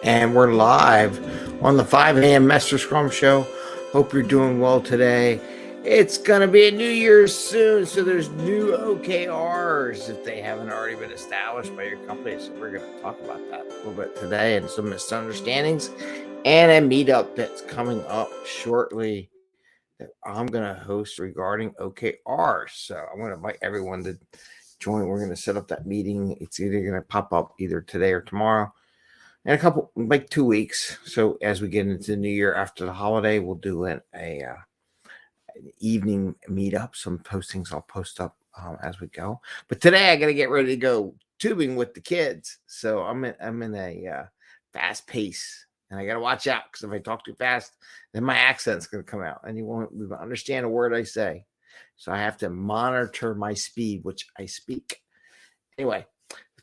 And we're live on the 5 a.m. Mester Scrum Show. Hope you're doing well today. It's going to be a New Year's soon, so there's new OKRs if they haven't already been established by your company. So we're going to talk about that a little bit today and some misunderstandings and a meetup that's coming up shortly that I'm going to host regarding OKRs. So I'm going to invite everyone to join. We're going to set up that meeting. It's either going to pop up either today or tomorrow. In a couple, like 2 weeks. So as we get into the new year after the holiday, we'll do an evening meetup. Some postings I'll post up as we go. But today I got to get ready to go tubing with the kids. So I'm in a fast pace, and I got to watch out because if I talk too fast, then my accent's going to come out, and you won't understand a word I say. So I have to monitor my speed, which I speak. Anyway.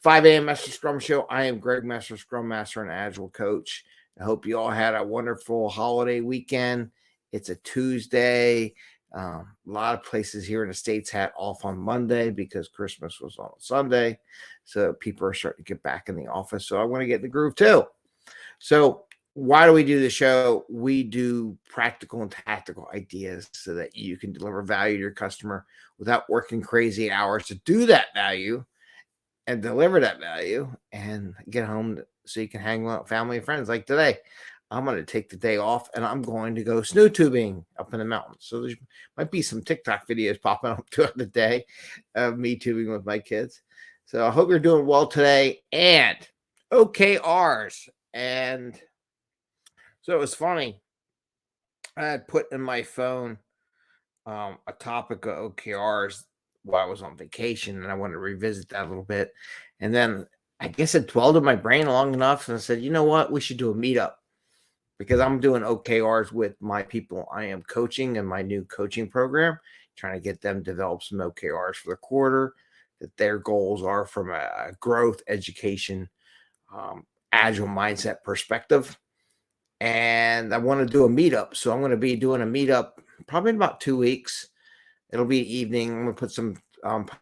5 a.m. Mester Scrum Show. I am Greg Mester, Scrum Master and Agile Coach. I hope you all had a wonderful holiday weekend. It's a Tuesday. A lot of places here in the States had off on Monday because Christmas was on Sunday. So people are starting to get back in the office. So I want to get in the groove too. So why do we do the show? We do practical and tactical ideas so that you can deliver value to your customer without working crazy hours to do that value and deliver that value and get home so you can hang out with family and friends. Like today, I'm going to take the day off and I'm going to go snow tubing up in the mountains. So there might be some TikTok videos popping up throughout the day of me tubing with my kids. So I hope you're doing well today. And OKRs. And so it was funny. I had put in my phone a topic of OKRs while I was on vacation, and I wanted to revisit that a little bit. And then I guess it dwelled in my brain long enough, and I said, you know what? We should do a meetup because I'm doing OKRs with my people I am coaching in my new coaching program, trying to get them to develop some OKRs for the quarter, that their goals are from a growth, education, agile mindset perspective. And I want to do a meetup. So I'm going to be doing a meetup probably in about 2 weeks. It'll be evening. I'm going to put some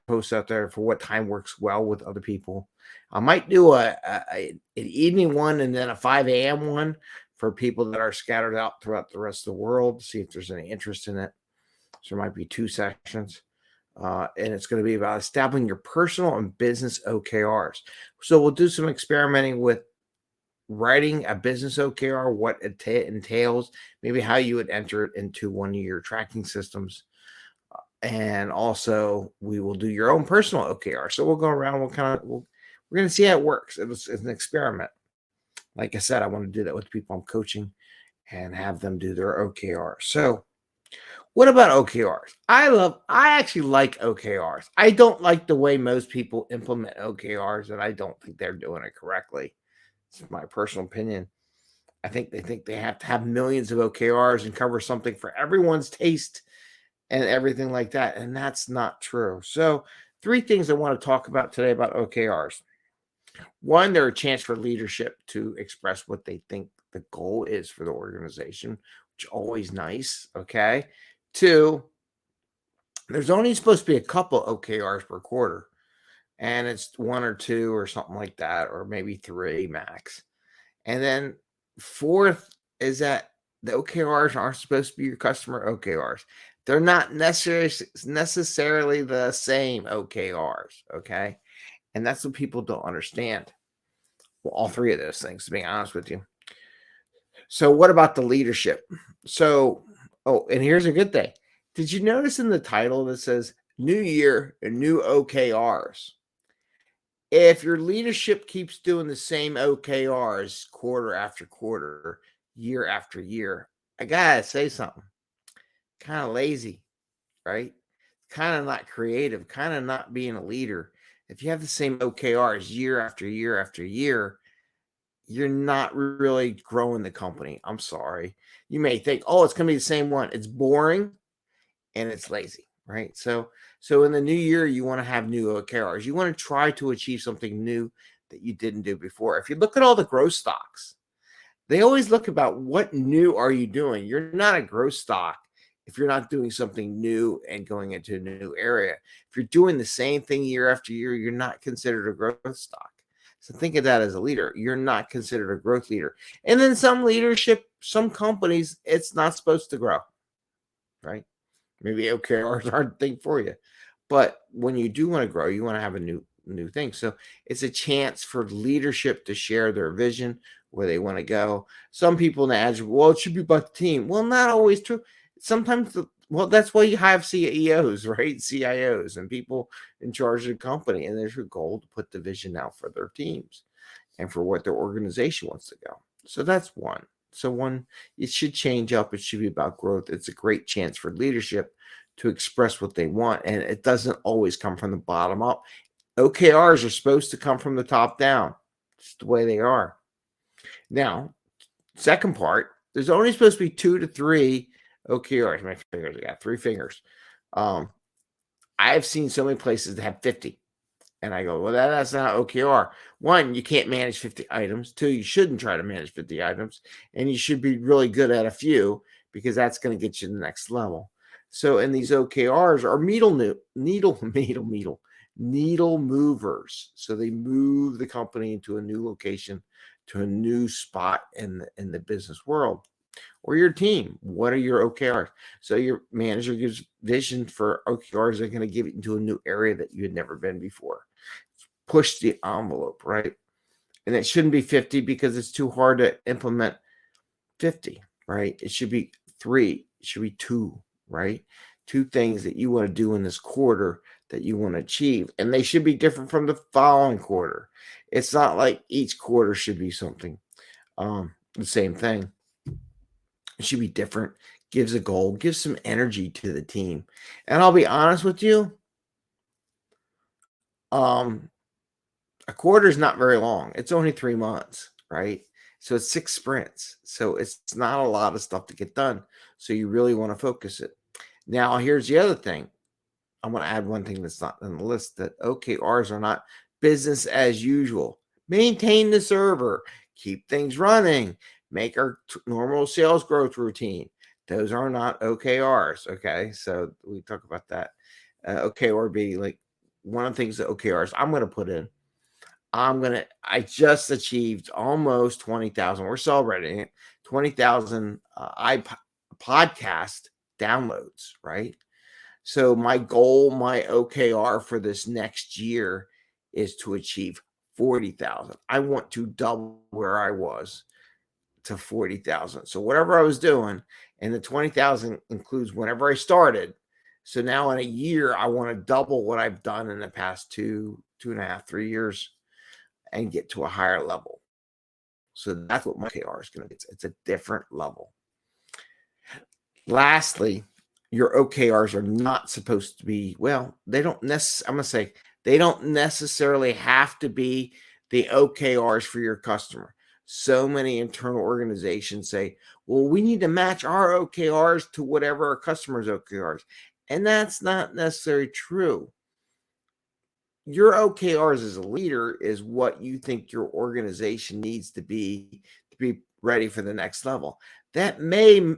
posts out there for what time works well with other people. I might do an evening one and then a 5 a.m. one for people that are scattered out throughout the rest of the world, see if there's any interest in it. So there might be 2 sessions. And it's going to be about establishing your personal and business OKRs. So we'll do some experimenting with writing a business OKR, what it entails, maybe how you would enter it into one of your tracking systems. And also we will do your own personal OKR. So we'll go around, we're going to see how it works. It's an experiment. Like I said, I want to do that with people I'm coaching and have them do their OKR. So what about OKRs? I actually like OKRs. I don't like the way most people implement OKRs, and I don't think they're doing it correctly. It's my personal opinion. I think they have to have millions of OKRs and cover something for everyone's taste and everything like that. And that's not true. So 3 things I want to talk about today about OKRs. 1, they're a chance for leadership to express what they think the goal is for the organization, which is always nice. Okay. 2, there's only supposed to be a couple OKRs per quarter. And it's 1 or 2 or something like that, or maybe 3 max. And then 4th is that the OKRs aren't supposed to be your customer OKRs. They're not necessarily the same OKRs, okay? And that's what people don't understand. Well, all 3 of those things, to be honest with you. So what about the leadership? So, and here's a good thing. Did you notice in the title that says New Year and New OKRs? If your leadership keeps doing the same OKRs quarter after quarter, year after year, I gotta say something. Kind of lazy, right? Kind of not creative, kind of not being a leader. If you have the same OKRs year after year after year, you're not really growing the company. I'm sorry. You may think, oh, it's gonna be the same one. It's boring and it's lazy, right? So in the new year, you want to have new OKRs. You want to try to achieve something new that you didn't do before. If you look at all the growth stocks, they always look about what new are you doing. You're not a growth stock if you're not doing something new and going into a new area. If you're doing the same thing year after year, you're not considered a growth stock. So think of that as a leader. You're not considered a growth leader. And then some companies, it's not supposed to grow, right? Maybe OKRs aren't the thing for you. But when you do want to grow, you want to have a new thing. So it's a chance for leadership to share their vision, where they want to go. Some people in the agile, well, it should be about the team. Well, not always true. Sometimes that's why you have CEOs, right? CIOs and people in charge of the company. And there's your goal to put the vision out for their teams and for what their organization wants to go. So that's one. So it should change up. It should be about growth. It's a great chance for leadership to express what they want. And it doesn't always come from the bottom up. OKRs are supposed to come from the top down. It's the way they are. Now, second part, there's only supposed to be 2 to 3 OKRs. My fingers, I got 3 fingers. I've seen so many places that have 50. And I go, well, that's not OKR. 1, you can't manage 50 items. 2, you shouldn't try to manage 50 items. And you should be really good at a few, because that's going to get you to the next level. So, and these OKRs are needle movers. So they move the company into a new location, to a new spot in the business world. Or your team, what are your OKRs? So your manager gives vision for OKRs that are going to give you into a new area that you had never been before. Push the envelope, right? And it shouldn't be 50, because it's too hard to implement 50, right? It should be 3, it should be 2, right? 2 things that you want to do in this quarter that you want to achieve. And they should be different from the following quarter. It's not like each quarter should be something, the same thing. It should be different, gives a goal, gives some energy to the team. And I'll be honest with you, a quarter is not very long. It's only 3 months, right? So it's 6 sprints. So it's not a lot of stuff to get done. So you really want to focus it. Now, here's the other thing. I'm going to add one thing that's not on the list, that OKRs are not business as usual. Maintain the server, keep things running, make our normal sales growth routine. Those are not OKRs. Okay. So we talk about that. OKR being like one of the things that OKRs I'm going to put in. I just achieved almost 20,000. We're celebrating it. 20,000 podcast downloads, right? So my goal, my OKR for this next year is to achieve 40,000. I want to double where I was to 40,000. So whatever I was doing, and the 20,000 includes whenever I started. So now in a year, I want to double what I've done in the past 2.5, 3 years, and get to a higher level. So that's what my OKR is going to be. It's a different level. Lastly, your OKRs are not supposed to be, well, they don't necessarily, I'm going to say, they don't necessarily have to be the OKRs for your customer. So many internal organizations say, well, we need to match our OKRs to whatever our customer's OKRs. And that's not necessarily true. Your OKRs as a leader is what you think your organization needs to be ready for the next level. That may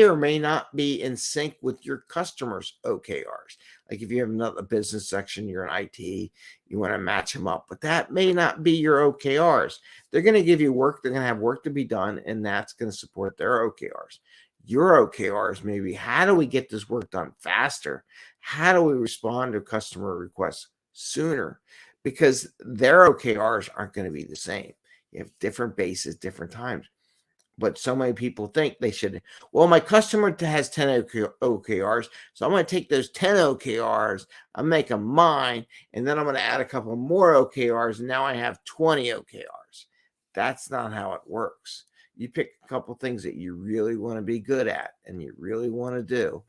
or may not be in sync with your customers' OKRs. Like if you have another business section, you're in IT, you want to match them up, but that may not be your OKRs. They're going to give you work. They're going to have work to be done, and that's going to support their OKRs. Your OKRs may be, how do we get this work done faster? How do we respond to customer requests sooner? Because their OKRs aren't going to be the same. You have different bases, different times. But so many people think they should, well, my customer has 10 OKRs, so I'm going to take those 10 OKRs, I'll make them mine, and then I'm going to add a couple more OKRs, and now I have 20 OKRs. That's not how it works. You pick a couple things that you really want to be good at and you really want to do,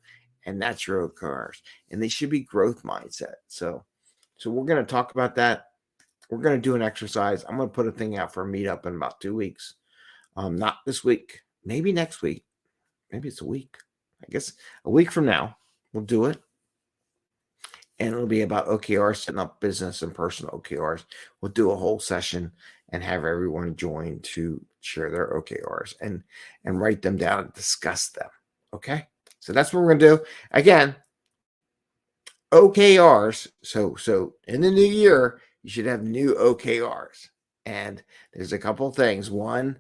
and that's your OKRs. And they should be growth mindset. So we're going to talk about that. We're going to do an exercise. I'm going to put a thing out for a meetup in about 2 weeks. Not this week, maybe next week. Maybe it's a week. I guess a week from now, we'll do it. And it'll be about OKRs, setting up business and personal OKRs. We'll do a whole session and have everyone join to share their OKRs and write them down and discuss them. Okay. So that's what we're going to do. Again, OKRs. So in the new year, you should have new OKRs. And there's a couple of things. One,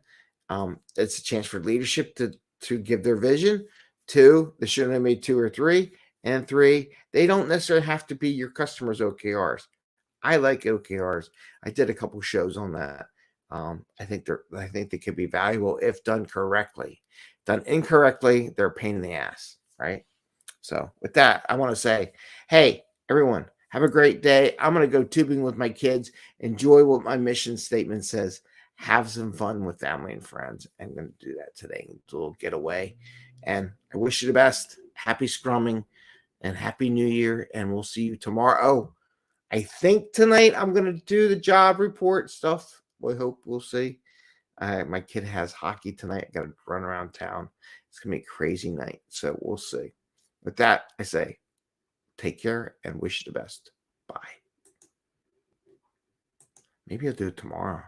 it's a chance for leadership to give their vision. Two, they shouldn't have made two or three. And three, they don't necessarily have to be your customers' OKRs. I like OKRs. I did a couple shows on that. I think they could be valuable if done correctly. Done incorrectly, they're a pain in the ass, right? So with that, I want to say, hey, everyone, have a great day. I'm going to go tubing with my kids. Enjoy what my mission statement says. Have some fun with family and friends. I'm going to do that today. It's a little getaway. And I wish you the best. Happy scrumming and happy new year. And we'll see you tomorrow. Oh, I think tonight I'm going to do the job report stuff. We hope we'll see. My kid has hockey tonight. I got to run around town. It's going to be a crazy night. So we'll see. With that, I say take care and wish you the best. Bye. Maybe I'll do it tomorrow.